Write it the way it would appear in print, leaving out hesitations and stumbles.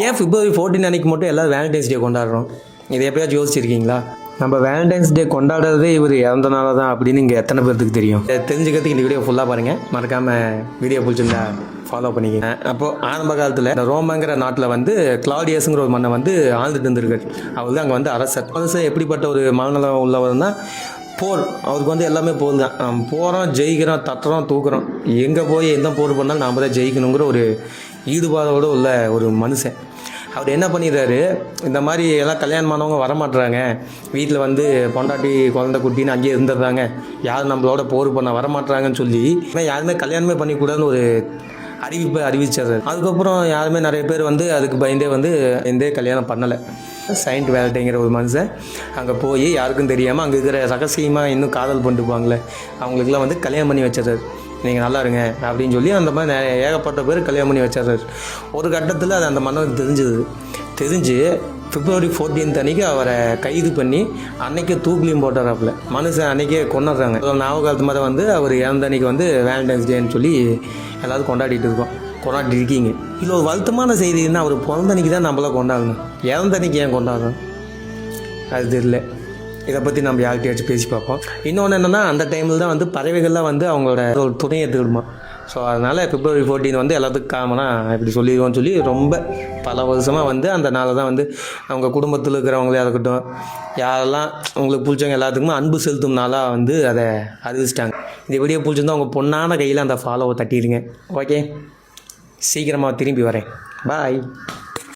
ஏன் February 14 அன்றைக்கி மட்டும் எல்லோரும் வேலண்டைன்ஸ் டே கொண்டாடுறோம்? இதை எப்போயாச்சும் யோசிச்சிருக்கீங்களா? நம்ம வேலண்டைன்ஸ் டே கொண்டாடுறதே இவர் இறந்தனால தான் அப்படின்னு இங்கே எத்தனை பேருக்கு தெரியும்? தெரிஞ்சுக்கிறதுக்கு இந்த வீடியோ ஃபுல்லாக பாருங்கள். மறக்காமல் வீடியோ பிடிச்சிருந்தா ஃபாலோ பண்ணிக்கங்க. அப்போது ஆரம்ப காலத்தில் இந்த ரோமாங்கிற நாட்டில் வந்து கிளாடியஸுங்கிற ஒரு மன்னை வந்து ஆழ்ந்துட்டு இருந்திருக்காரு. அவர் தான் அங்கே வந்து அரசர் எப்படிப்பட்ட ஒரு மனநலம் உள்ளவர்னா போர். அவருக்கு வந்து எல்லாமே போர் தான். நம்ம போகிறோம், ஜெயிக்கிறோம், தட்டுறோம், தூக்குறோம். எங்கே போய் எந்த போர் பண்ணாலும் நாம் தான் ஜெயிக்கணுங்கிற ஒரு ஈடுபாடோடு உள்ள ஒரு மனுஷன். அவர் என்ன பண்ணிடுறாரு, இந்த மாதிரி எல்லாம் கல்யாணமானவங்க வரமாட்டுறாங்க, வீட்டில் வந்து பொண்டாட்டி குழந்தை குட்டின்னு அங்கேயே இருந்துடுறாங்க, யாரும் நம்மளோட போர் பண்ண வரமாட்டுறாங்கன்னு சொல்லி யாருமே கல்யாணமே பண்ணிக்கூடாதுன்னு ஒரு அறிவிச்சார். அதுக்கப்புறம் யாருமே நிறைய பேர் வந்து அதுக்கு பயந்தே வந்து எந்த கல்யாணம் பண்ணலை. செயின்ட் வேலண்டைங்கிற ஒரு மனுஷன் அங்கே போய் யாருக்கும் தெரியாமல் அங்கே இருக்கிற ரகசியமாக இன்னும் காதல் பண்ணிட்டுப்பாங்களே அவங்களுக்குலாம் வந்து கல்யாணம் பண்ணி வச்சிடறாரு. நீங்கள் நல்லா இருங்க அப்படின்னு சொல்லி அந்த மாதிரி ஏகப்பட்ட பேர் கல்யாணம் பண்ணி வச்சிடறாரு. ஒரு கட்டத்தில் அது அந்த மன்னருக்கு தெரிஞ்சு February 14 அன்றைக்கி அவரை கைது பண்ணி அன்றைக்கே தூக்கிலையும் போட்டுறாப்புல. மனுஷன் அன்றைக்கே கொண்டாடுறாங்க. ஞாபகத்து மாதிரி வந்து அவர் இறந்த அன்றைக்கி வந்து வேலண்டைன்ஸ் டேன்னு சொல்லி எல்லோரும் கொண்டாடிட்டு இருக்கீங்க. இதில் ஒரு வருத்தமான செய்தின்னா அவர் பிறந்த அன்றைக்கி தான் நம்மளாம் கொண்டாடணும், இறந்த அன்றைக்கி ஏன் கொண்டாடணும் அது தெரியல. இதை பற்றி நம்ம யார்கிட்டயாச்சும் பேசி பார்ப்போம். இன்னொன்று என்னென்னா, அந்த டைமில் தான் வந்து பறவைகள்லாம் வந்து அவங்களோட ஒரு துணையை எடுத்துக்கிடுமா. ஸோ அதனால் February 14 வந்து எல்லாத்துக்கும் காமனாக இப்படி சொல்லிடுவோம்னு சொல்லி ரொம்ப பல வருஷமாக வந்து அந்த நாளை தான் வந்து அவங்க குடும்பத்தில் இருக்கிறவங்களே இருக்கட்டும், யாரெல்லாம் உங்களுக்கு பிடிச்சவங்க எல்லாத்துக்குமே அன்பு செலுத்தும் நாளாக வந்து அதை அறிவிச்சிட்டாங்க. இந்த வீடியோ பிடிச்சிருந்தா உங்கள் பொண்ணான கையில் அந்த ஃபாலோவை தட்டிடுங்க. ஓகே, சீக்கிரமாக திரும்பி வரேன். பாய்.